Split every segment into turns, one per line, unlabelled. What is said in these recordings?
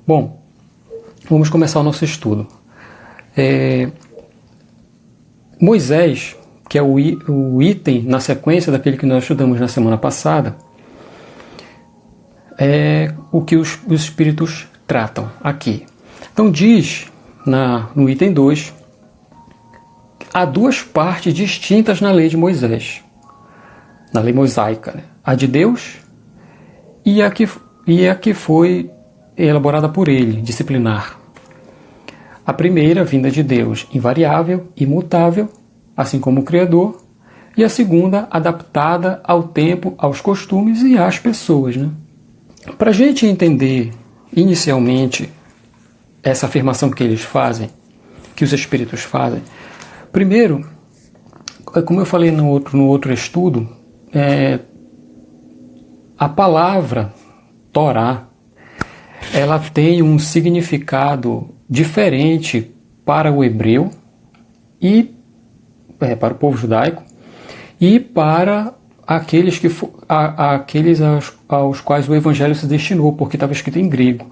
Bom, vamos começar o nosso estudo. Moisés, que é o item na sequência daquele que nós estudamos na semana passada, é o que os espíritos tratam aqui. Então diz no item 2, há duas partes distintas na lei de Moisés, na lei mosaica, né? A de Deus e a que foi elaborada por ele, disciplinar. A primeira, vinda de Deus, invariável, imutável, assim como o Criador, e a segunda, adaptada ao tempo, aos costumes e às pessoas, né? Para a gente entender inicialmente essa afirmação que eles fazem, que os espíritos fazem, primeiro, como eu falei no outro estudo, a palavra Torá, ela tem um significado diferente para o hebreu e para o povo judaico e para aqueles aos quais o evangelho se destinou, porque estava escrito em grego.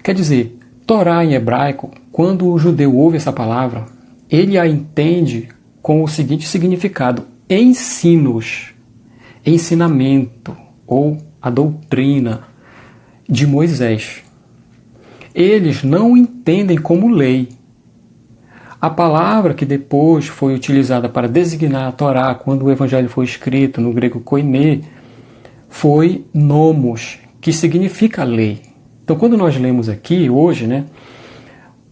Quer dizer, Torá em hebraico, quando o judeu ouve essa palavra, ele a entende com o seguinte significado: ensinos, ensinamento ou a doutrina de Moisés. Eles não entendem como lei. A palavra que depois foi utilizada para designar a Torá, quando o Evangelho foi escrito no grego koiné, foi nomos, que significa lei. Então, quando nós lemos aqui hoje, né,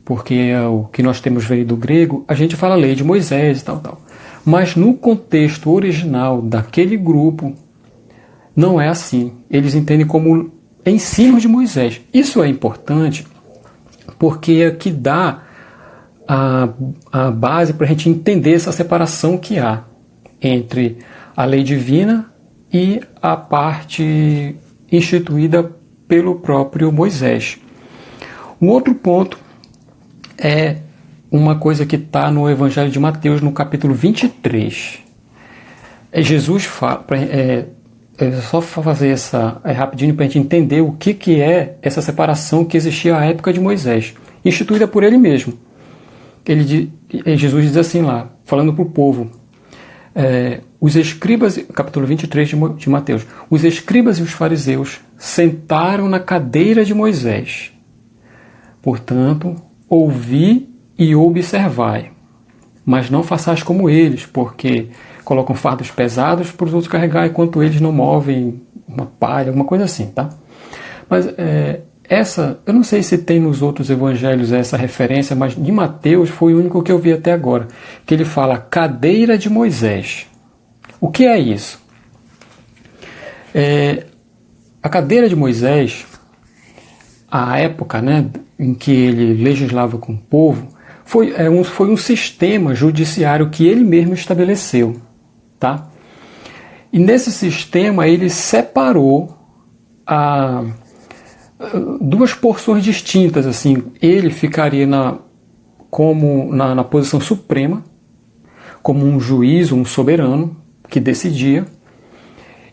porque é o que nós temos veio do grego, a gente fala lei de Moisés e tal. Mas no contexto original daquele grupo, não é assim. Eles entendem como ensino de Moisés. Isso é importante porque é que dá a base para a gente entender essa separação que há entre a lei divina e a parte instituída pelo próprio Moisés. Um outro ponto é uma coisa que está no Evangelho de Mateus, no capítulo 23. Jesus fala... só fazer essa rapidinho para a gente entender o que é essa separação que existia à época de Moisés, instituída por ele mesmo. Jesus diz assim lá, falando para o povo, os escribas, capítulo 23 de Mateus, os escribas e os fariseus sentaram na cadeira de Moisés. Portanto, ouvi e observai, mas não façais como eles, porque colocam fardos pesados para os outros carregar, enquanto eles não movem uma palha, alguma coisa assim, tá? Mas eu não sei se tem nos outros evangelhos essa referência, mas de Mateus foi o único que eu vi até agora, que ele fala cadeira de Moisés. O que é isso? A cadeira de Moisés, a época, né, em que ele legislava com o povo, foi um sistema judiciário que ele mesmo estabeleceu. Tá? E nesse sistema ele separou duas porções distintas. Assim, ele ficaria na posição suprema, como um juiz, um soberano que decidia,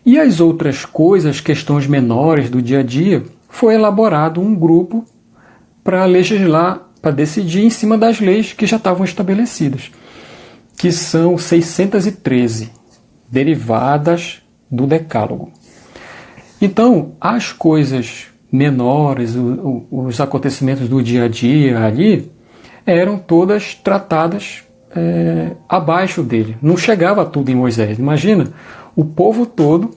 e as outras coisas, questões menores do dia a dia, foi elaborado um grupo para legislar, para decidir em cima das leis que já estavam estabelecidas, que são 613, derivadas do Decálogo. Então, as coisas menores, os acontecimentos do dia a dia ali, eram todas tratadas abaixo dele. Não chegava tudo em Moisés. Imagina, o povo todo,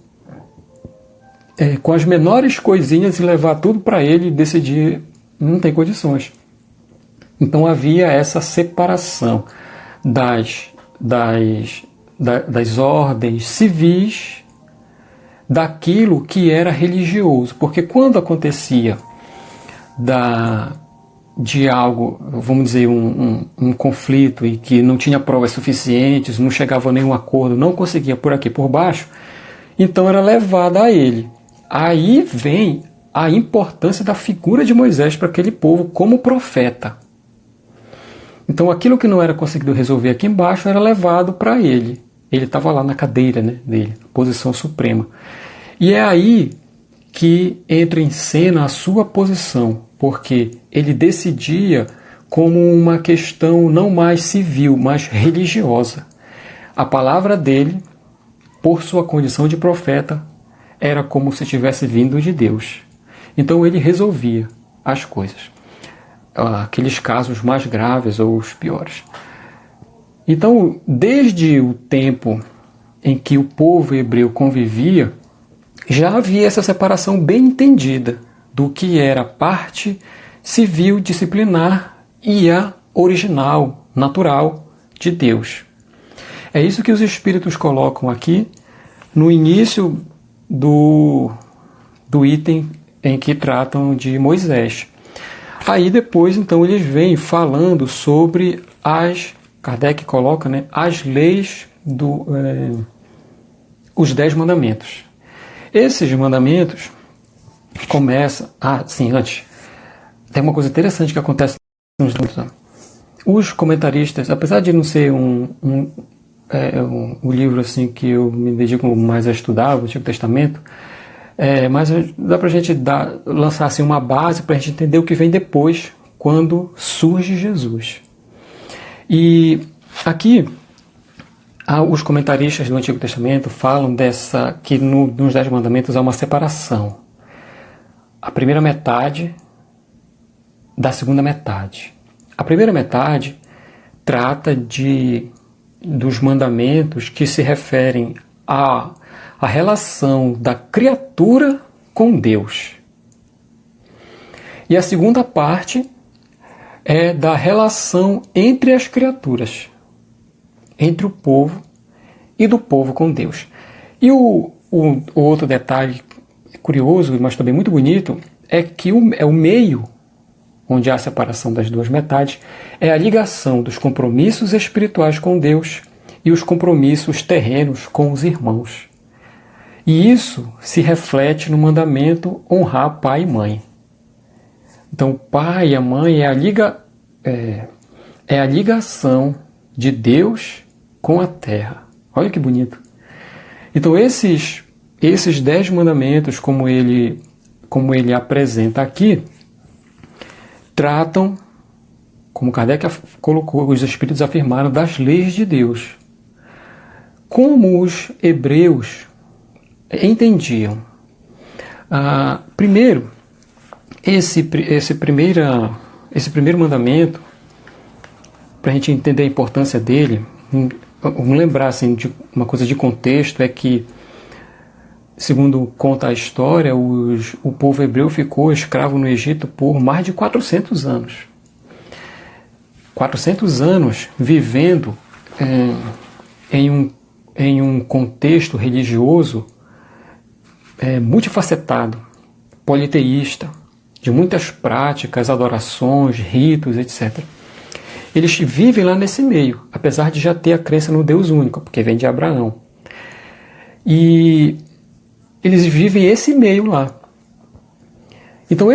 com as menores coisinhas, e levar tudo para ele e decidir, não tem condições. Então havia essa separação das ordens civis daquilo que era religioso. Porque quando acontecia de algo, vamos dizer, um conflito e que não tinha provas suficientes, não chegava a nenhum acordo, não conseguia por aqui, por baixo, então era levada a ele. Aí vem a importância da figura de Moisés para aquele povo como profeta. Então aquilo que não era conseguido resolver aqui embaixo era levado para ele. Ele estava lá na cadeira, né, dele, posição suprema. E é aí que entra em cena a sua posição, porque ele decidia como uma questão não mais civil, mas religiosa. A palavra dele, por sua condição de profeta, era como se tivesse vindo de Deus. Então ele resolvia as coisas, aqueles casos mais graves ou os piores. Então, desde o tempo em que o povo hebreu convivia, já havia essa separação bem entendida do que era a parte civil disciplinar e a original, natural de Deus. É isso que os Espíritos colocam aqui no início do item em que tratam de Moisés. Aí depois, então, eles vêm falando sobre Kardec coloca, né, as leis, os 10 mandamentos. Esses mandamentos começam... sim, antes. Tem uma coisa interessante que acontece nos livros. Os comentaristas, apesar de não ser um livro assim que eu me dedico mais a estudar, o Antigo Testamento, mas dá pra gente lançar assim, uma base para a gente entender o que vem depois, quando surge Jesus. E aqui, os comentaristas do Antigo Testamento falam que nos 10 mandamentos há uma separação. A primeira metade da segunda metade. A primeira metade trata dos mandamentos que se referem à relação da criatura com Deus. E a segunda parte é da relação entre as criaturas, entre o povo e do povo com Deus. E o outro detalhe curioso, mas também muito bonito, é que o meio onde há a separação das duas metades é a ligação dos compromissos espirituais com Deus e os compromissos terrenos com os irmãos. E isso se reflete no mandamento honrar pai e mãe. Então, o pai e a mãe é a ligação de Deus com a terra. Olha que bonito. Então, esses 10 mandamentos, como ele apresenta aqui, tratam, como Kardec colocou, os Espíritos afirmaram, das leis de Deus. Como os hebreus entendiam? Primeiro, esse primeiro mandamento, para a gente entender a importância dele, vamos lembrar assim, de uma coisa de contexto, é que, segundo conta a história, o povo hebreu ficou escravo no Egito por mais de 400 anos. 400 anos vivendo em um contexto religioso multifacetado, politeísta, de muitas práticas, adorações, ritos, etc. Eles vivem lá nesse meio, apesar de já ter a crença no Deus único, porque vem de Abraão. E eles vivem esse meio lá. Então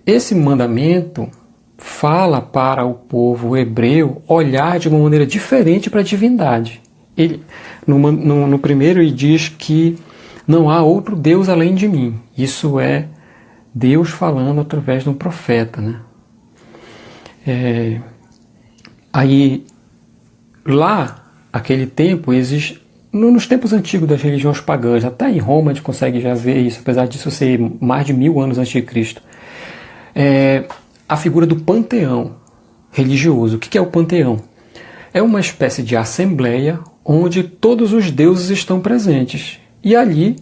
esse mandamento fala para o povo hebreu olhar de uma maneira diferente para a divindade. No primeiro ele diz que não há outro Deus além de mim. Isso é Deus falando através de um profeta, né? Aí, lá, aquele tempo, existe, nos tempos antigos das religiões pagãs, até em Roma a gente consegue já ver isso, apesar disso ser mais de 1000 anos antes de Cristo, a figura do panteão religioso. O que é o panteão? É uma espécie de assembleia onde todos os deuses estão presentes. E ali,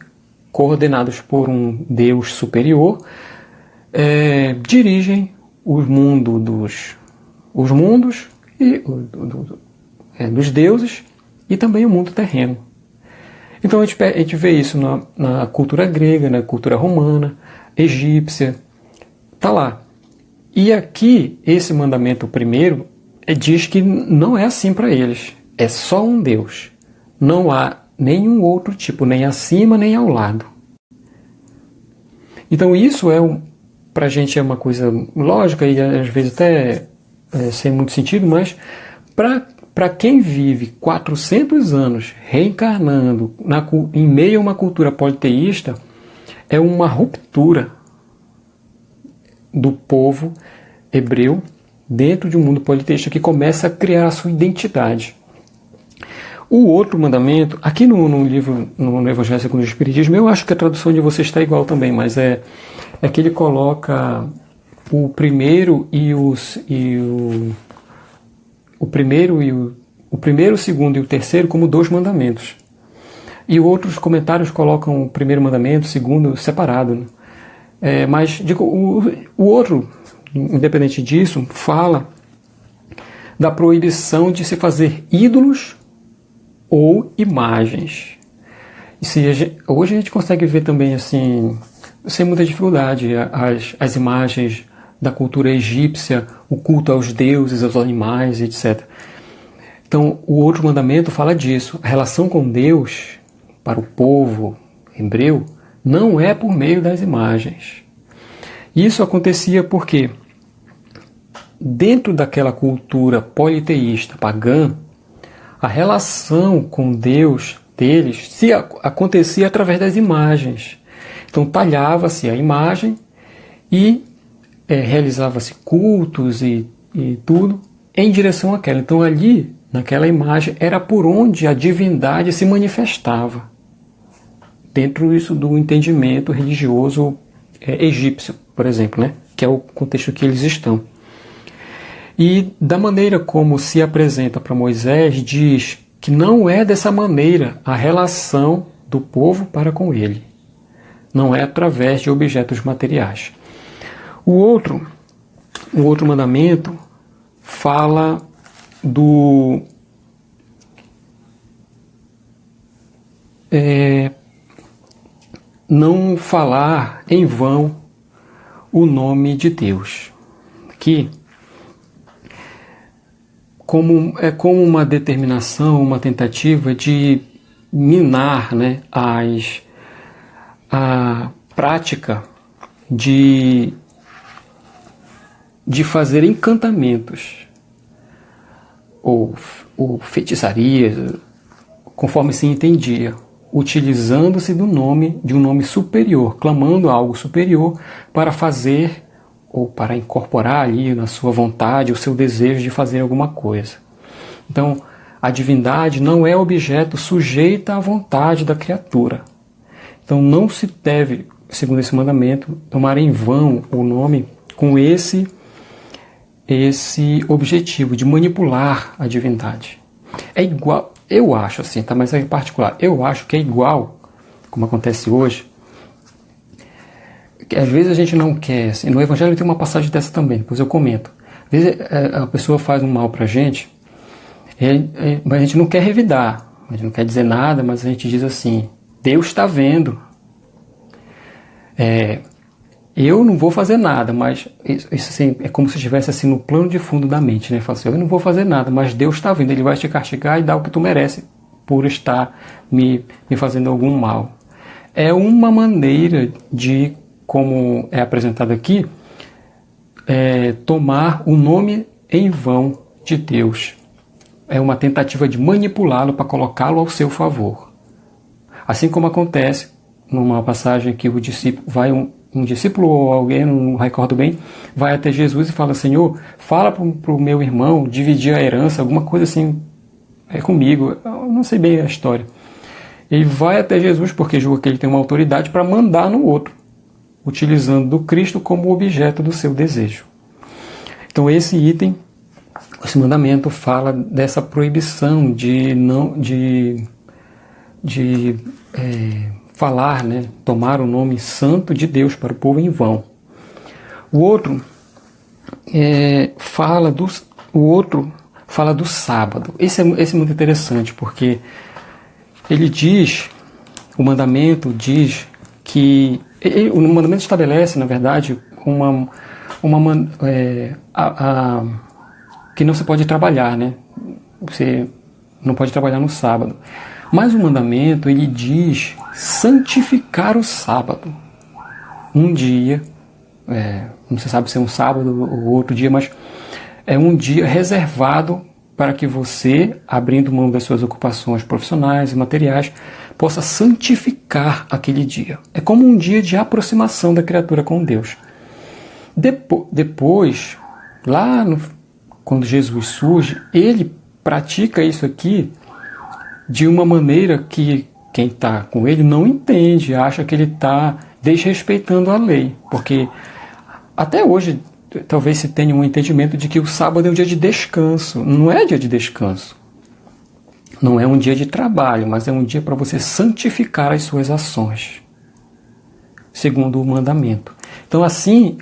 coordenados por um Deus superior, dirigem os mundos e dos deuses e também o mundo terreno. Então a gente vê isso na cultura grega, na cultura romana, egípcia, está lá. E aqui, esse mandamento primeiro diz que não é assim para eles, é só um Deus. Não há nenhum outro tipo, nem acima nem ao lado. Então isso para a gente é uma coisa lógica e às vezes até sem muito sentido, mas para quem vive 400 anos reencarnando em meio a uma cultura politeísta, é uma ruptura. do povo hebreu dentro de um mundo politeísta que começa a criar a sua identidade. O outro mandamento, aqui no livro, no Evangelho segundo o Espiritismo, eu acho que a tradução de vocês está igual também, mas é que ele coloca o primeiro, o segundo e o terceiro como 2 mandamentos. E outros comentários colocam o primeiro mandamento, o segundo separado, né? Mas o outro, independente disso, fala da proibição de se fazer ídolos ou imagens. Hoje a gente consegue ver também, assim, sem muita dificuldade, as imagens da cultura egípcia, o culto aos deuses, aos animais, etc. Então, o outro mandamento fala disso. A relação com Deus, para o povo hebreu, não é por meio das imagens. Isso acontecia porque, dentro daquela cultura politeísta pagã, a relação com Deus deles acontecia através das imagens. Então talhava-se a imagem e realizava-se cultos e tudo em direção àquela. Então ali, naquela imagem, era por onde a divindade se manifestava. Dentro disso do entendimento religioso egípcio, por exemplo, né? Que é o contexto que eles estão. E da maneira como se apresenta para Moisés, diz que não é dessa maneira a relação do povo para com ele. Não é através de objetos materiais. O outro mandamento fala do não falar em vão o nome de Deus. Que como uma determinação, uma tentativa de minar, né, a prática de fazer encantamentos ou feitiçarias, conforme se entendia, utilizando-se de um nome superior, clamando a algo superior para fazer ou para incorporar ali na sua vontade o seu desejo de fazer alguma coisa. Então, a divindade não é objeto sujeita à vontade da criatura. Então, não se deve, segundo esse mandamento, tomar em vão o nome com esse objetivo de manipular a divindade. É igual, eu acho assim, tá? Mas é particular. Eu acho que é igual, como acontece hoje, que às vezes a gente não quer, assim, no Evangelho tem uma passagem dessa também, depois eu comento. Às vezes a pessoa faz um mal pra gente, mas a gente não quer revidar, a gente não quer dizer nada, mas a gente diz assim, Deus está vendo. Eu não vou fazer nada, mas isso assim, é como se estivesse assim no plano de fundo da mente, né? Fala assim, eu não vou fazer nada, mas Deus está vendo, Ele vai te castigar e dar o que tu merece por estar me fazendo algum mal. É uma maneira de, como é apresentado aqui, tomar o nome em vão de Deus. É uma tentativa de manipulá-lo para colocá-lo ao seu favor. Assim como acontece numa passagem que o discípulo vai, um discípulo ou alguém, não recordo bem, vai até Jesus e fala, Senhor, fala para o meu irmão dividir a herança, alguma coisa assim, comigo, eu não sei bem a história. Ele vai até Jesus porque julga que ele tem uma autoridade para mandar no outro, utilizando do Cristo como objeto do seu desejo. Então esse item, esse mandamento fala dessa proibição de falar, né, tomar o nome santo de Deus para o povo em vão. O outro fala do sábado. Esse é muito interessante porque ele diz, o mandamento diz que o mandamento estabelece, na verdade, que não se pode trabalhar, né? Você não pode trabalhar no sábado. Mas o mandamento, ele diz santificar o sábado. Um dia, não se sabe se é um sábado ou outro dia, mas é um dia reservado para que você, abrindo mão das suas ocupações profissionais e materiais, possa santificar aquele dia. É como um dia de aproximação da criatura com Deus. Depois, quando Jesus surge, ele pratica isso aqui de uma maneira que quem está com ele não entende, acha que ele está desrespeitando a lei, porque até hoje talvez se tenha um entendimento de que o sábado é um dia de descanso. Não é dia de descanso, não é um dia de trabalho, mas é um dia para você santificar as suas ações, segundo o mandamento. Então assim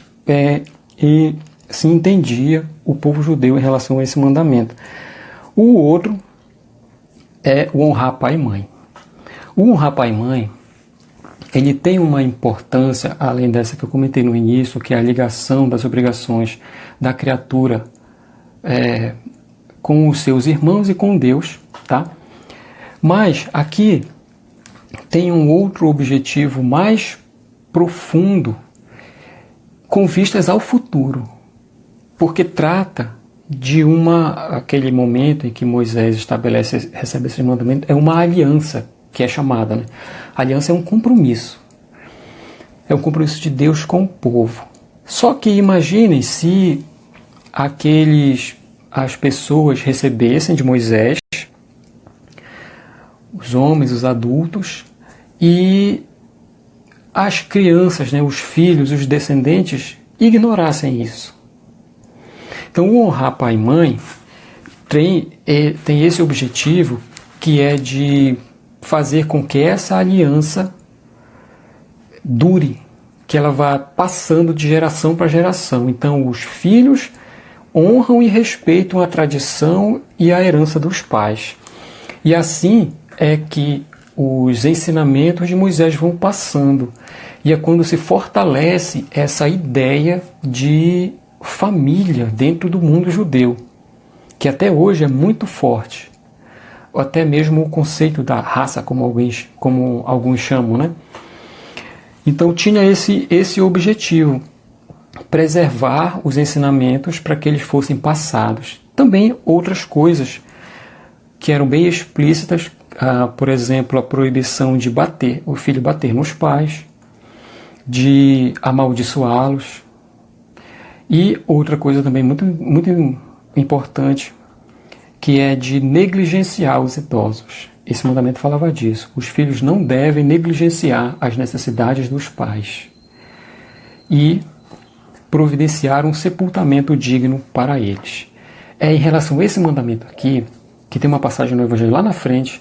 se entendia o povo judeu em relação a esse mandamento. O outro é o honrar pai e mãe. O honrar pai e mãe, ele tem uma importância, além dessa que eu comentei no início, que é a ligação das obrigações da criatura com os seus irmãos e com Deus, tá? Mas aqui tem um outro objetivo mais profundo, com vistas ao futuro, porque trata de aquele momento em que Moisés recebe esse mandamento, é uma aliança, que é chamada, né? A aliança é um compromisso de Deus com o povo. Só que imaginem se as pessoas recebessem de Moisés, os homens, os adultos, e as crianças, né, os filhos, os descendentes, ignorassem isso. Então, o honrar pai e mãe tem esse objetivo, que é de fazer com que essa aliança dure, que ela vá passando de geração para geração. Então, os filhos honram e respeitam a tradição e a herança dos pais. E assim é que os ensinamentos de Moisés vão passando. E é quando se fortalece essa ideia de família dentro do mundo judeu, que até hoje é muito forte. Ou até mesmo o conceito da raça, como alguns chamam, né? Então tinha esse objetivo, preservar os ensinamentos para que eles fossem passados. Também outras coisas que eram bem explícitas, por exemplo, a proibição de o filho bater nos pais, de amaldiçoá-los. E outra coisa também muito, muito importante, que é de negligenciar os idosos. Esse mandamento falava disso. Os filhos não devem negligenciar as necessidades dos pais e providenciar um sepultamento digno para eles. É em relação a esse mandamento aqui, que tem uma passagem no Evangelho lá na frente,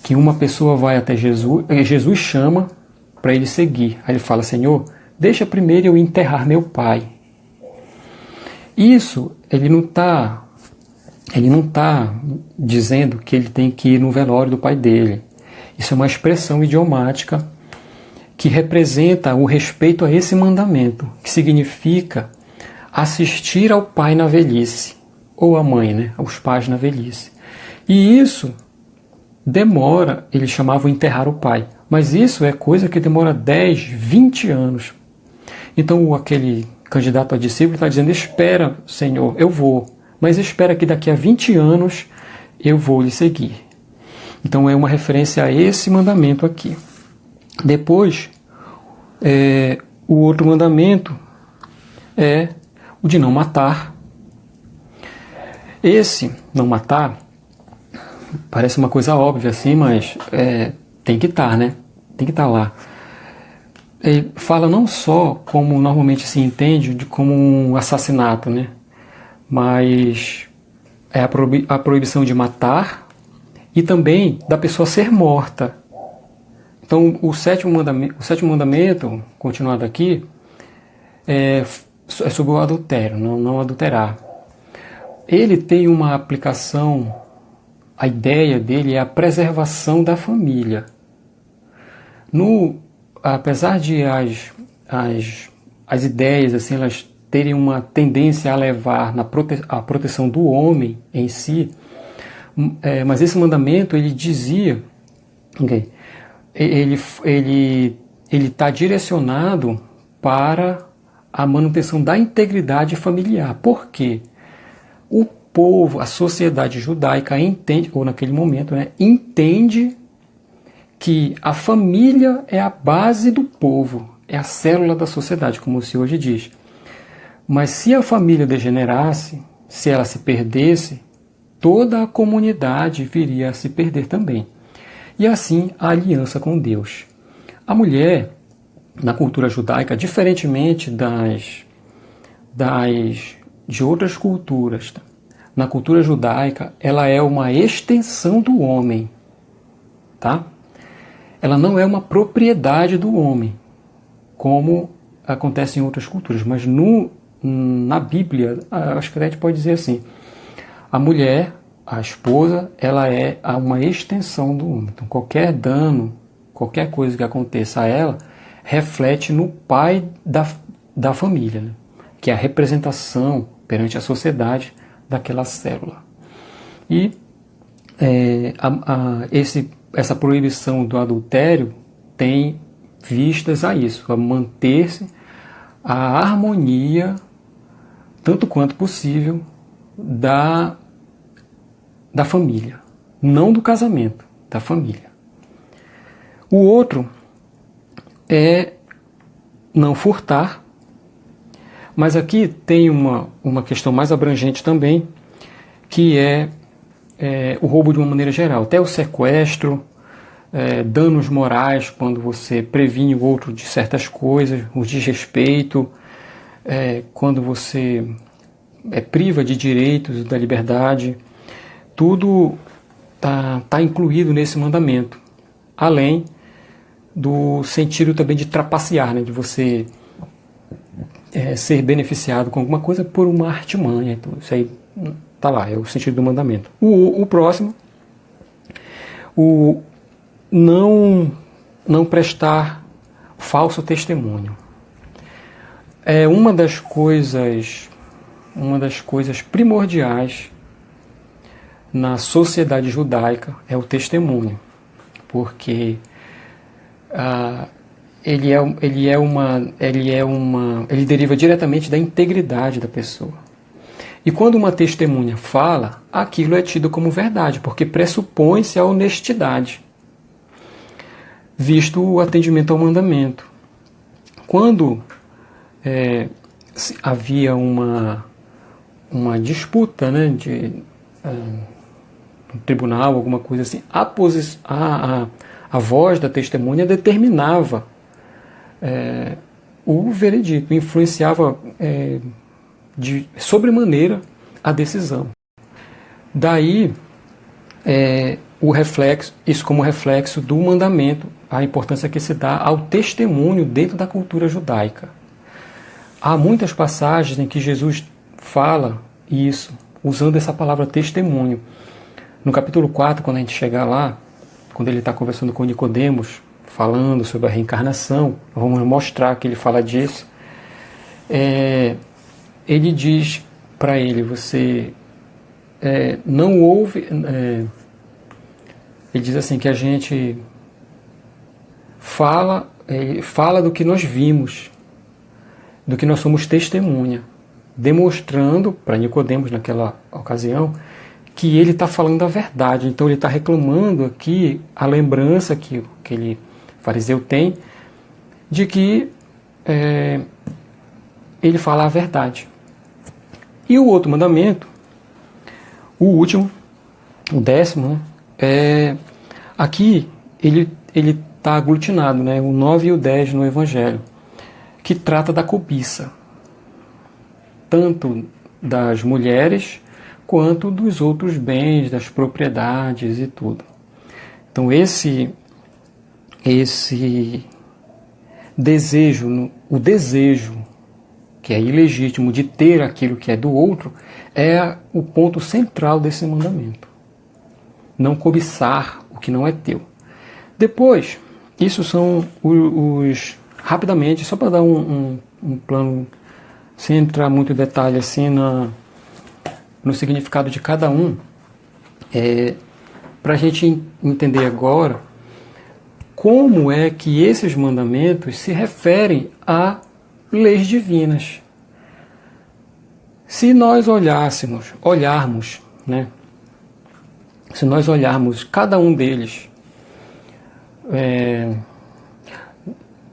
que uma pessoa vai até Jesus, Jesus chama para ele seguir. Aí ele fala: Senhor, deixa primeiro eu enterrar meu pai. Isso, ele não está dizendo que ele tem que ir no velório do pai dele. Isso é uma expressão idiomática que representa o respeito a esse mandamento, que significa assistir ao pai na velhice, ou à mãe, né, aos pais na velhice. E isso demora, eles chamavam enterrar o pai, mas isso é coisa que demora 10, 20 anos. Então aquele candidato a discípulo está dizendo: espera, Senhor, eu vou, mas espera que daqui a 20 anos eu vou lhe seguir. Então é uma referência a esse mandamento aqui. Depois, o outro mandamento é o de não matar. Esse não matar parece uma coisa óbvia assim, mas tem que estar, né? Tem que estar lá. Ele fala não só como normalmente se entende de como um assassinato, né? Mas é a proibição de matar e também da pessoa ser morta. Então o sétimo mandamento, continuado aqui, é sobre o adultério, não adulterar. Ele tem uma aplicação, a ideia dele é a preservação da família. Apesar de as ideias assim, elas terem uma tendência a levar à proteção do homem em si, mas esse mandamento ele dizia, ele está direcionado para a manutenção da integridade familiar. Por quê? O povo, a sociedade judaica entende, ou naquele momento, né, entende que a família é a base do povo, é a célula da sociedade, como se hoje diz. Mas se a família degenerasse, se ela se perdesse, toda a comunidade viria a se perder também. E assim a aliança com Deus. A mulher, na cultura judaica, diferentemente de outras culturas, na cultura judaica, ela é uma extensão do homem, tá? Ela não é uma propriedade do homem, como acontece em outras culturas, mas na Bíblia, acho que a gente pode dizer assim, a mulher, a esposa, ela é uma extensão do homem. Então qualquer dano, qualquer coisa que aconteça a ela, reflete no pai da família, né? Que é a representação perante a sociedade daquela célula. E essa proibição do adultério tem vistas a isso, a manter-se a harmonia, tanto quanto possível, da família, não do casamento, da família. O outro é não furtar, mas aqui tem uma questão mais abrangente também, que é o roubo de uma maneira geral, até o sequestro, danos morais, quando você previne o outro de certas coisas, o desrespeito, quando você priva de direitos, da liberdade, tudo tá incluído nesse mandamento, além do sentido também de trapacear, né, de você ser beneficiado com alguma coisa por uma artimanha. Então, isso aí tá lá, é o sentido do mandamento. O próximo, o não prestar falso testemunho. É uma das coisas primordiais na sociedade judaica é o testemunho, porque ele deriva diretamente da integridade da pessoa. E quando uma testemunha fala, aquilo é tido como verdade, porque pressupõe-se a honestidade, visto o atendimento ao mandamento. Quando havia uma disputa, né, de um tribunal, alguma coisa assim, a voz da testemunha determinava o veredito, influenciava de sobremaneira a decisão. Daí isso como reflexo do mandamento, a importância que se dá ao testemunho dentro da cultura judaica. Há muitas passagens em que Jesus fala isso, usando essa palavra testemunho. No capítulo 4, quando a gente chegar lá, quando ele está conversando com Nicodemos, falando sobre a reencarnação, vamos mostrar que ele fala disso. Ele diz para ele, você não ouve... ele diz assim, que a gente fala do que nós vimos, do que nós somos testemunha, demonstrando para Nicodemos naquela ocasião que ele está falando a verdade. Então ele está reclamando aqui a lembrança que aquele fariseu tem de que ele fala a verdade. E o outro mandamento, o último, o 10º, aqui ele está aglutinado, né, o 9 e o 10 no Evangelho, que trata da cobiça, tanto das mulheres quanto dos outros bens, das propriedades e tudo. Então esse desejo, o desejo que é ilegítimo de ter aquilo que é do outro, é o ponto central desse mandamento. Não cobiçar o que não é teu. Depois, isso são rapidamente, só para dar um plano, sem entrar muito em detalhe assim no significado de cada um, para a gente entender agora como é que esses mandamentos se referem a leis divinas. Se nós olharmos, né? Se nós olharmos cada um deles eu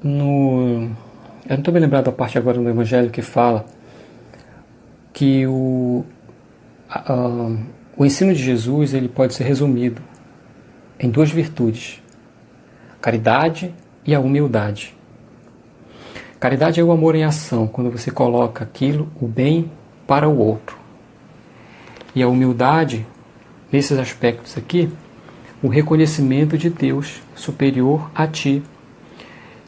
não estou bem lembrado da parte agora no Evangelho que fala que o ensino de Jesus ele pode ser resumido em duas virtudes: a caridade e a humildade. Caridade é o amor em ação, quando você coloca aquilo, o bem, para o outro. E a humildade, nesses aspectos aqui, o reconhecimento de Deus superior a ti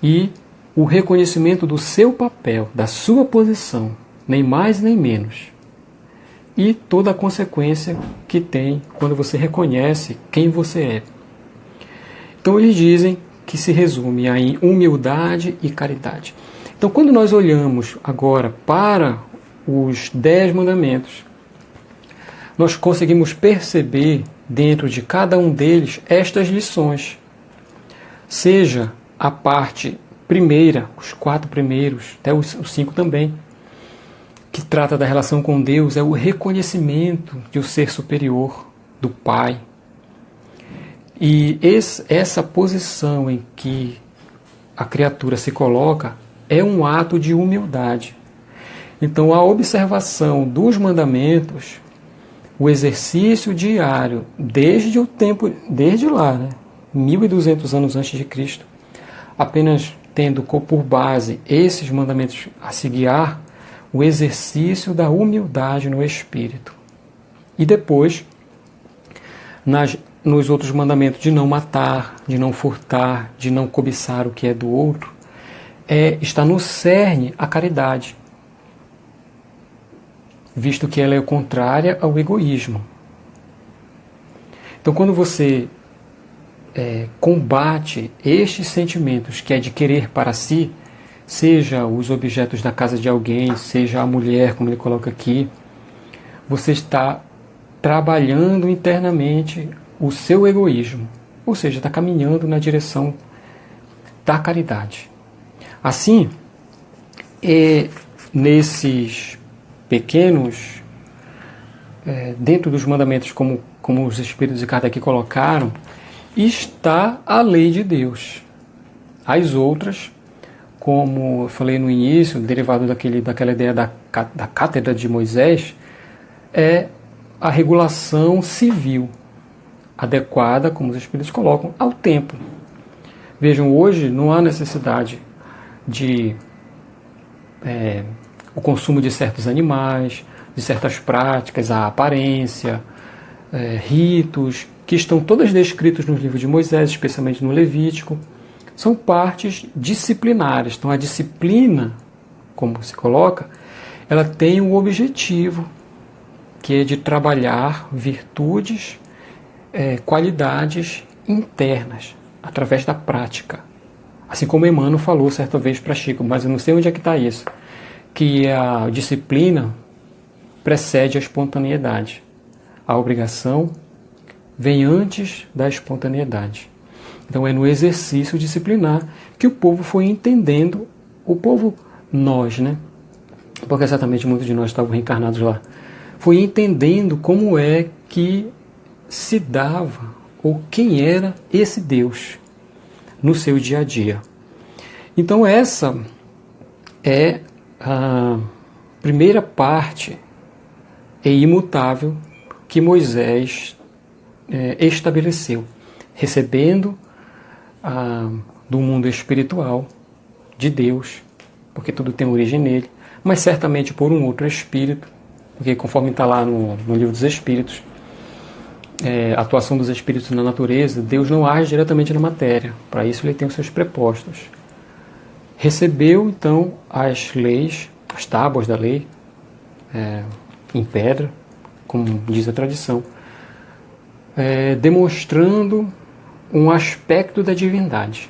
e o reconhecimento do seu papel, da sua posição, nem mais nem menos. E toda a consequência que tem quando você reconhece quem você é. Então eles dizem que se resume em humildade e caridade. Então quando nós olhamos agora para os 10 mandamentos, nós conseguimos perceber dentro de cada um deles estas lições. Seja a parte primeira, os 4 primeiros, até os 5 também, que trata da relação com Deus, é o reconhecimento de um ser superior, do Pai. E essa posição em que a criatura se coloca é um ato de humildade. Então, a observação dos mandamentos, o exercício diário, desde lá, 1200 anos antes de Cristo, apenas tendo por base esses mandamentos a se guiar, o exercício da humildade no espírito. E depois, nos outros mandamentos de não matar, de não furtar, de não cobiçar o que é do outro, está no cerne a caridade, visto que ela é contrária ao egoísmo. Então, quando você combate estes sentimentos, que é de querer para si, seja os objetos da casa de alguém, seja a mulher, como ele coloca aqui, você está trabalhando internamente o seu egoísmo, ou seja, está caminhando na direção da caridade. Assim, nesses pequenos, dentro dos mandamentos, como os Espíritos de Kardec colocaram, está a lei de Deus. As outras, como eu falei no início, derivado daquela ideia da cátedra de Moisés, é a regulação civil, adequada, como os Espíritos colocam, ao tempo. Vejam, hoje não há necessidade de o consumo de certos animais, de certas práticas, a aparência, ritos, que estão todas descritos nos livros de Moisés, especialmente no Levítico, são partes disciplinares. Então a disciplina, como se coloca, ela tem um objetivo, que é de trabalhar virtudes, qualidades internas, através da prática. Assim como Emmanuel falou certa vez para Chico, mas eu não sei onde é que está isso, que a disciplina precede a espontaneidade. A obrigação vem antes da espontaneidade. Então é no exercício disciplinar que o povo foi entendendo, o povo, nós, porque exatamente muitos de nós estavam reencarnados lá, foi entendendo como é que se dava, ou quem era esse Deus no seu dia a dia. Então essa é a primeira parte imutável que Moisés estabeleceu, recebendo do mundo espiritual de Deus, porque tudo tem origem nele, mas certamente por um outro espírito, porque conforme está lá no livro dos Espíritos, a atuação dos espíritos na natureza, Deus não age diretamente na matéria, para isso ele tem os seus prepostos. Recebeu então as leis, as tábuas da lei, em pedra, como diz a tradição, demonstrando um aspecto da divindade,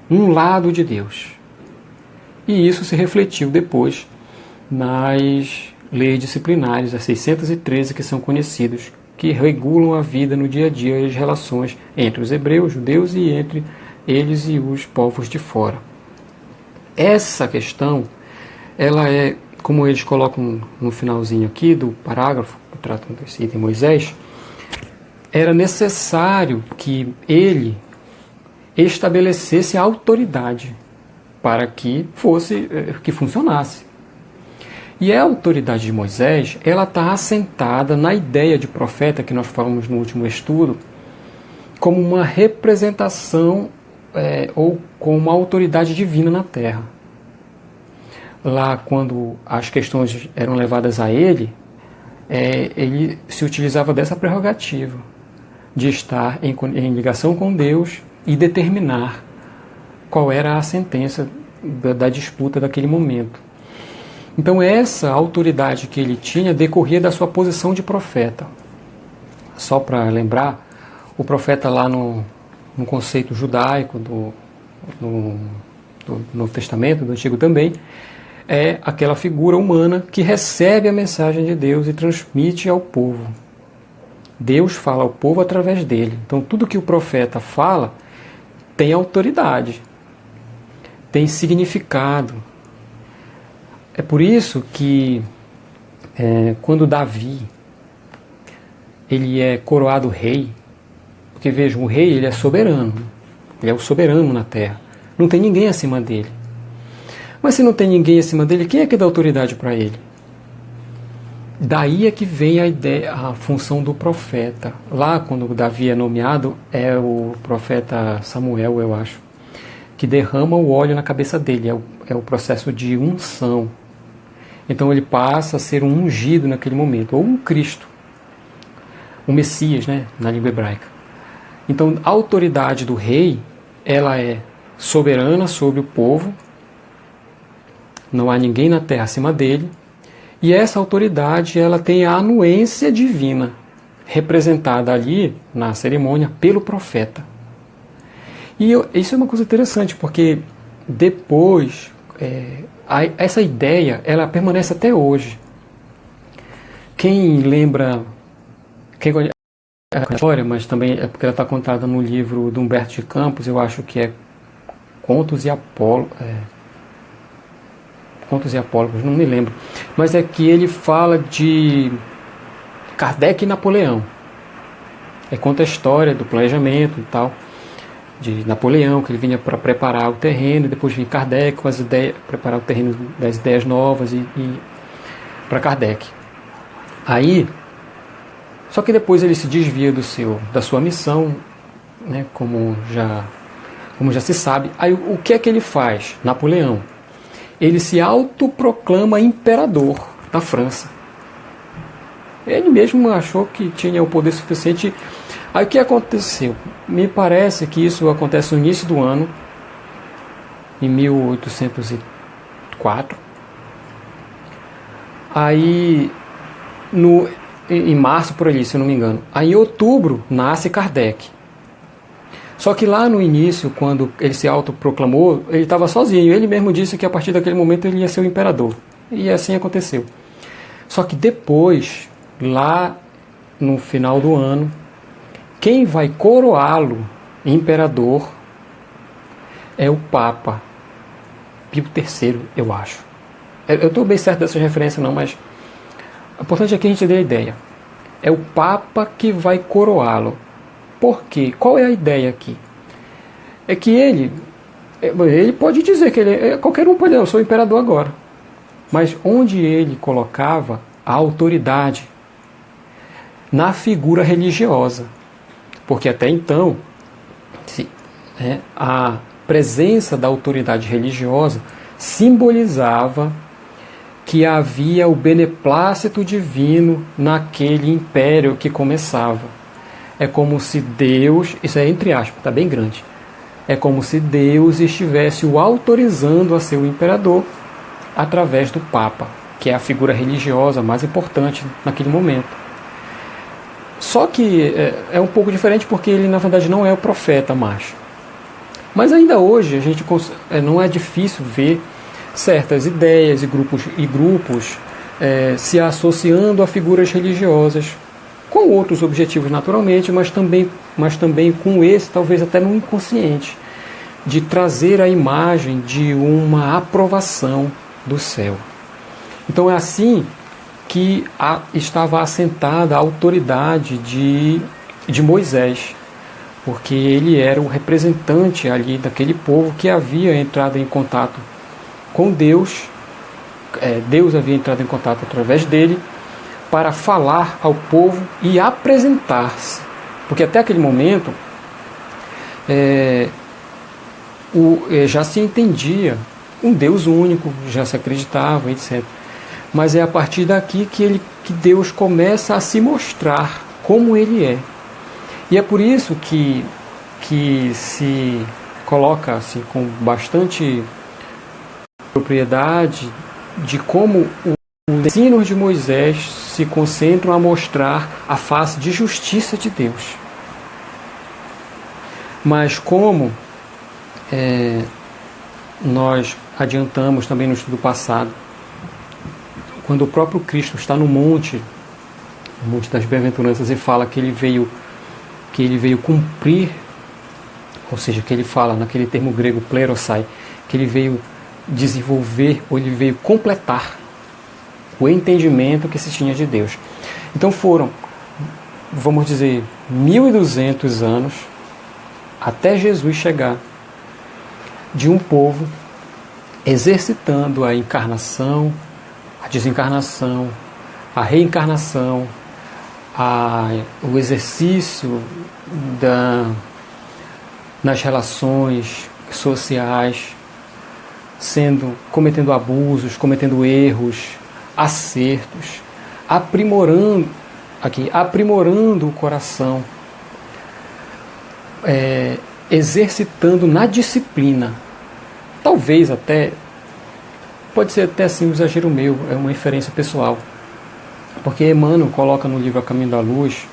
um lado de Deus. E isso se refletiu depois nas leis disciplinares, as 613 que são conhecidos, que regulam a vida no dia a dia e as relações entre os hebreus, judeus e entre eles e os povos de fora. Essa questão, ela é, como eles colocam no finalzinho aqui do parágrafo, que trata desse item Moisés, era necessário que ele estabelecesse a autoridade para que funcionasse. E a autoridade de Moisés, ela está assentada na ideia de profeta que nós falamos no último estudo, como uma representação ou como uma autoridade divina na terra. Lá, quando as questões eram levadas a ele, ele se utilizava dessa prerrogativa de estar em ligação com Deus e determinar qual era a sentença da disputa daquele momento. Então essa autoridade que ele tinha decorria da sua posição de profeta. Só para lembrar, o profeta lá no conceito judaico do Novo Testamento, do Antigo também, é aquela figura humana que recebe a mensagem de Deus e transmite ao povo. Deus fala ao povo através dele. Então tudo que o profeta fala tem autoridade, tem significado. É por isso que quando Davi ele é coroado rei, porque vejam, o rei ele é soberano, ele é o soberano na terra, não tem ninguém acima dele. Mas se não tem ninguém acima dele, quem é que dá autoridade para ele? Daí é que vem a ideia, a função do profeta. Lá, quando Davi é nomeado, é o profeta Samuel, eu acho, que derrama o óleo na cabeça dele. É o processo de unção. Então ele passa a ser um ungido naquele momento, ou um Cristo, um Messias, né, na língua hebraica. Então a autoridade do rei, ela é soberana sobre o povo, não há ninguém na terra acima dele, e essa autoridade ela tem a anuência divina, representada ali na cerimônia pelo profeta. E isso é uma coisa interessante, porque depois essa ideia ela permanece até hoje. Quem lembra, quem conhece a história, mas também é porque ela está contada no livro de Humberto de Campos, eu acho que é Contos e Apólogos, não me lembro, mas é que ele fala de Kardec e Napoleão. Conta a história do planejamento e tal, de Napoleão, que ele vinha para preparar o terreno, e depois vinha Kardec com as ideias, preparar o terreno das ideias novas e para Kardec. Aí, só que depois ele se desvia da sua missão, né, como já se sabe. Aí o que é que ele faz? Napoleão. Ele se autoproclama imperador da França. Ele mesmo achou que tinha o poder suficiente. Aí o que aconteceu? Me parece que isso acontece no início do ano, em 1804. Aí, em março, por ali, se eu não me engano. Aí em outubro, nasce Kardec. Só que lá no início, quando ele se autoproclamou, ele estava sozinho. Ele mesmo disse que a partir daquele momento ele ia ser o imperador. E assim aconteceu. Só que depois, lá no final do ano, quem vai coroá-lo imperador é o Papa Pio III, eu acho. Eu estou bem certo dessa referência não, mas o importante é que a gente dê a ideia. É o Papa que vai coroá-lo. Por quê? Qual é a ideia aqui? É que ele pode dizer que qualquer um pode dizer, eu sou imperador agora. Mas onde ele colocava a autoridade? Na figura religiosa. Porque até então, a presença da autoridade religiosa simbolizava que havia o beneplácito divino naquele império que começava. É como se Deus, isso é entre aspas, está bem grande, é como se Deus estivesse o autorizando a ser o imperador através do Papa, que é a figura religiosa mais importante naquele momento. Só que é um pouco diferente porque ele na verdade não é o profeta mais. Mas ainda hoje a gente não é difícil ver certas ideias e grupos se associando a figuras religiosas com outros objetivos naturalmente, mas também com esse, talvez até no inconsciente, de trazer a imagem de uma aprovação do céu. Então é assim que estava assentada a autoridade de Moisés, porque ele era o representante ali daquele povo que havia entrado em contato com Deus Deus havia entrado em contato através dele para falar ao povo e apresentar-se. Porque até aquele momento já se entendia um Deus único, já se acreditava, etc. Mas é a partir daqui que Deus começa a se mostrar como Ele é. E é por isso que se coloca assim, com bastante propriedade de como os ensinos de Moisés se concentram a mostrar a face de justiça de Deus. Mas como nós adiantamos também no estudo passado, quando o próprio Cristo está no Monte das Bem-aventuranças, e fala que ele veio cumprir, ou seja, que ele fala naquele termo grego plerosai, que ele veio desenvolver, ou ele veio completar o entendimento que se tinha de Deus. Então foram, vamos dizer, 1200 anos até Jesus chegar, de um povo exercitando a encarnação, a desencarnação, a reencarnação, o exercício nas relações sociais, cometendo abusos, cometendo erros, acertos, aprimorando o coração, exercitando na disciplina. Talvez até, pode ser até assim um exagero meu, é uma inferência pessoal, porque Emmanuel coloca no livro A Caminho da Luz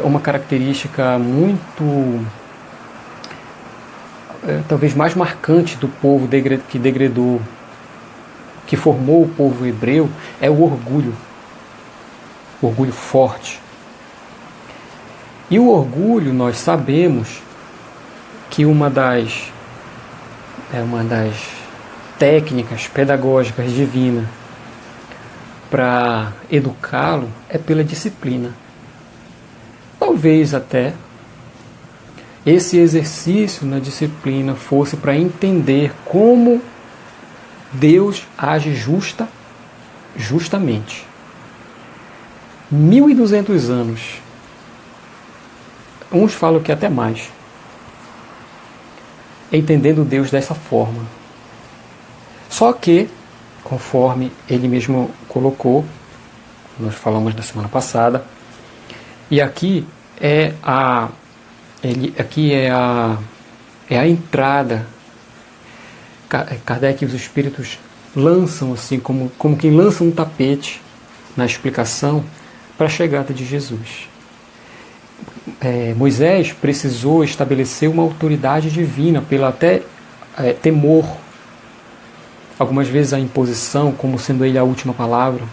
uma característica muito, talvez mais marcante do povo que degradou, que formou o povo hebreu, é o orgulho forte. E o orgulho, nós sabemos que uma das técnicas pedagógicas divinas para educá-lo é pela disciplina. Talvez até esse exercício na disciplina fosse para entender como Deus age justamente. 1200 anos. Uns falam que até mais. Entendendo Deus dessa forma. Só que, conforme ele mesmo colocou, nós falamos na semana passada, e aqui é a entrada. Kardec e os espíritos lançam assim, como quem lança um tapete na explicação para a chegada de Jesus. Moisés precisou estabelecer uma autoridade divina pelo até temor, algumas vezes a imposição, como sendo ele a última palavra,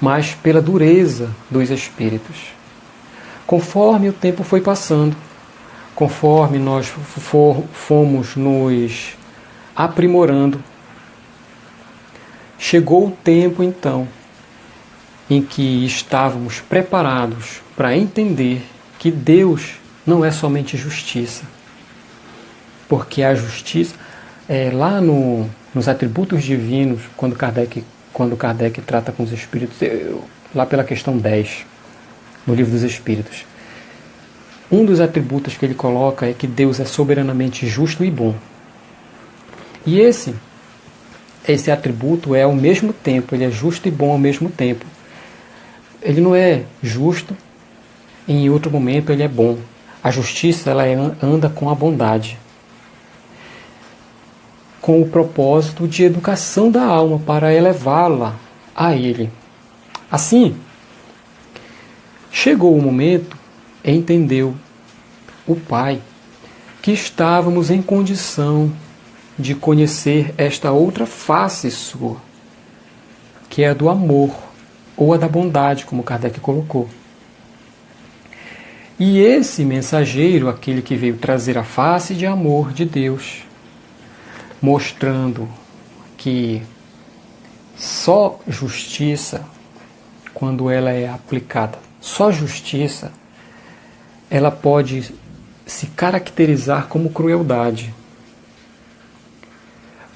mas pela dureza dos espíritos. Conforme o tempo foi passando, conforme nós fomos nos aprimorando, chegou o tempo então em que estávamos preparados para entender que Deus não é somente justiça, porque a justiça lá nos atributos divinos, quando Kardec trata com os espíritos, lá pela questão 10 no Livro dos Espíritos, um dos atributos que ele coloca é que Deus é soberanamente justo e bom. E esse atributo é ao mesmo tempo, ele é justo e bom ao mesmo tempo. Ele não é justo, e em outro momento ele é bom. A justiça ela anda com a bondade, com o propósito de educação da alma para elevá-la a Ele. Assim, chegou o momento, entendeu o Pai, que estávamos em condição de conhecer esta outra face sua, que é a do amor, ou a da bondade, como Kardec colocou. E esse mensageiro, aquele que veio trazer a face de amor de Deus, mostrando que só justiça, quando ela é aplicada, só justiça, ela pode se caracterizar como crueldade.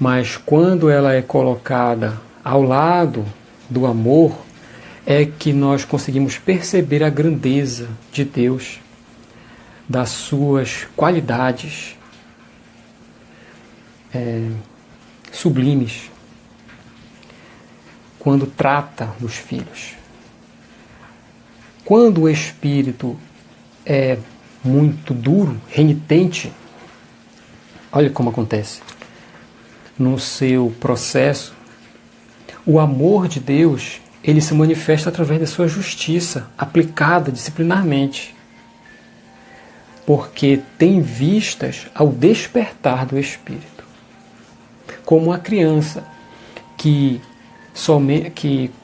Mas quando ela é colocada ao lado do amor, é que nós conseguimos perceber a grandeza de Deus, das suas qualidades sublimes, quando trata dos filhos. Quando o espírito é muito duro, renitente, olha como acontece. No seu processo, o amor de Deus, ele se manifesta através da sua justiça, aplicada disciplinarmente, porque tem vistas ao despertar do espírito. Como a criança que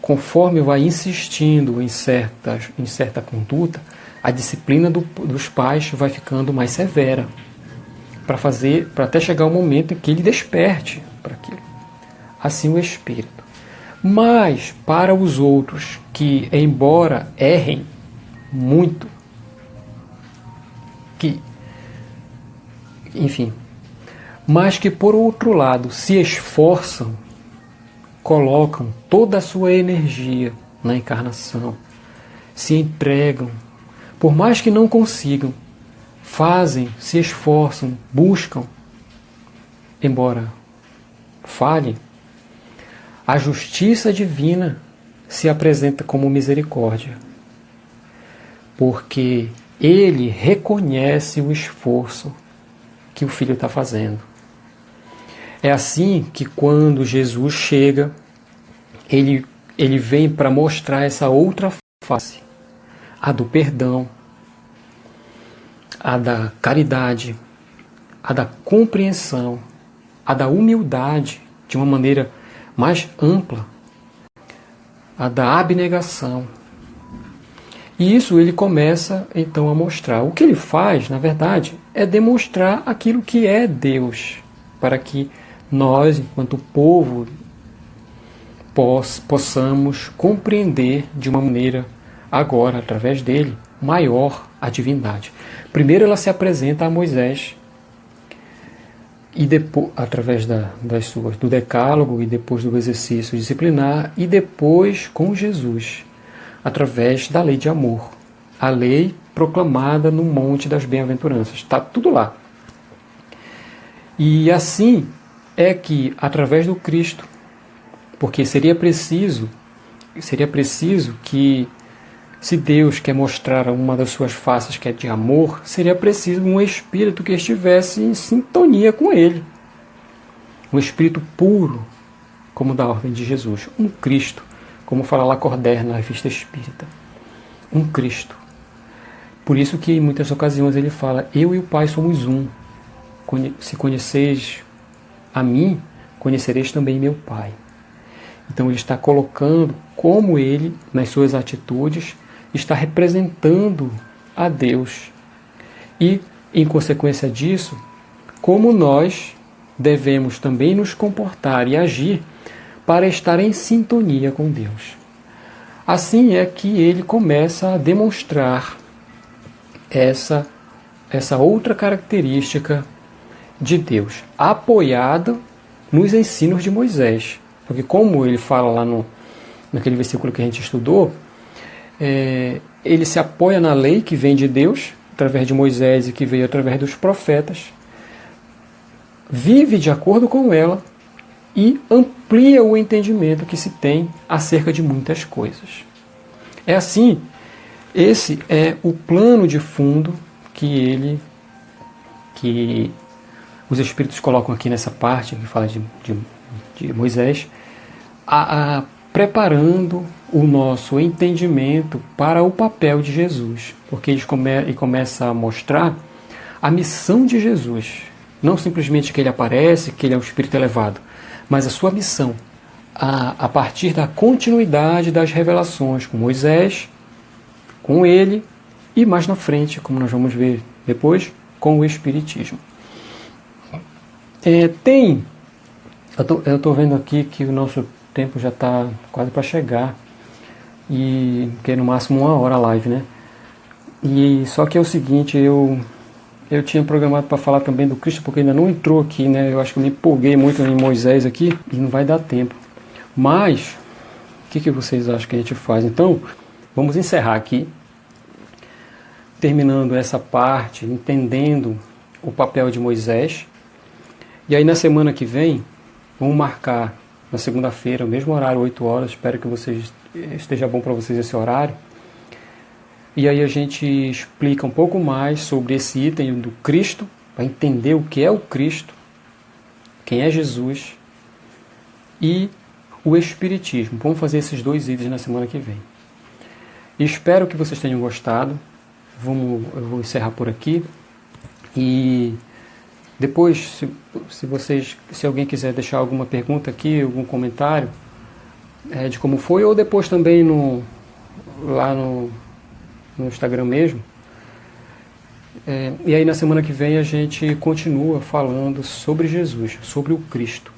conforme vai insistindo em certa conduta, a disciplina dos pais vai ficando mais severa, para até chegar o momento em que ele desperte para aquilo. Assim o espírito. Mas para os outros que, embora errem muito, mas que por outro lado se esforçam, colocam toda a sua energia na encarnação, se entregam, por mais que não consigam, fazem, se esforçam, buscam, embora falhem, a justiça divina se apresenta como misericórdia, porque ele reconhece o esforço que o filho está fazendo. É assim que quando Jesus chega, ele vem para mostrar essa outra face, a do perdão, a da caridade, a da compreensão, a da humildade, de uma maneira mais ampla, a da abnegação. E isso ele começa então a mostrar. O que ele faz, na verdade, é demonstrar aquilo que é Deus, para que nós, enquanto povo, possamos compreender de uma maneira, agora, através dele, maior a divindade. Primeiro ela se apresenta a Moisés, e depois, através do decálogo e depois do exercício disciplinar, e depois com Jesus, através da lei de amor, a lei proclamada no Monte das Bem-aventuranças. Está tudo lá. E assim é que, através do Cristo, porque seria preciso que, se Deus quer mostrar uma das suas faces, que é de amor, seria preciso um espírito que estivesse em sintonia com ele. Um espírito puro, como da ordem de Jesus. Um Cristo, como fala Lacordaire na Revista Espírita. Um Cristo. Por isso que em muitas ocasiões ele fala: eu e o Pai somos um. Se conheceis a mim, conhecereis também meu Pai. Então ele está colocando como ele, nas suas atitudes, está representando a Deus. E, em consequência disso, como nós devemos também nos comportar e agir para estar em sintonia com Deus. Assim é que ele começa a demonstrar essa outra característica de Deus, apoiada nos ensinos de Moisés. Porque como ele fala lá naquele versículo que a gente estudou, ele se apoia na lei que vem de Deus, através de Moisés e que veio através dos profetas, vive de acordo com ela e amplia o entendimento que se tem acerca de muitas coisas. É assim, esse é o plano de fundo que os Espíritos colocam aqui nessa parte, que fala de Moisés, preparando o nosso entendimento para o papel de Jesus, porque ele começa a mostrar a missão de Jesus, não simplesmente que ele aparece, que ele é um Espírito elevado, mas a sua missão, a partir da continuidade das revelações com Moisés, com ele, e mais na frente, como nós vamos ver depois, com o Espiritismo. Eu estou vendo aqui que o nosso tempo já está quase para chegar, e que é no máximo 1 hora a live, né? E só que é o seguinte, eu Eu tinha programado para falar também do Cristo, porque ainda não entrou aqui, né? Eu acho que eu me empolguei muito em Moisés aqui e não vai dar tempo. Mas, o que vocês acham que a gente faz? Então, vamos encerrar aqui, terminando essa parte, entendendo o papel de Moisés. E aí na semana que vem, vamos marcar na segunda-feira, o mesmo horário, 8 horas. Espero que esteja bom para vocês esse horário. E aí a gente explica um pouco mais sobre esse item do Cristo, para entender o que é o Cristo, quem é Jesus e o Espiritismo. Vamos fazer esses 2 itens na semana que vem. E espero que vocês tenham gostado. Eu vou encerrar por aqui. E depois, se alguém quiser deixar alguma pergunta aqui, algum comentário de como foi, ou depois também lá no Instagram mesmo. E aí na semana que vem a gente continua falando sobre Jesus, sobre o Cristo.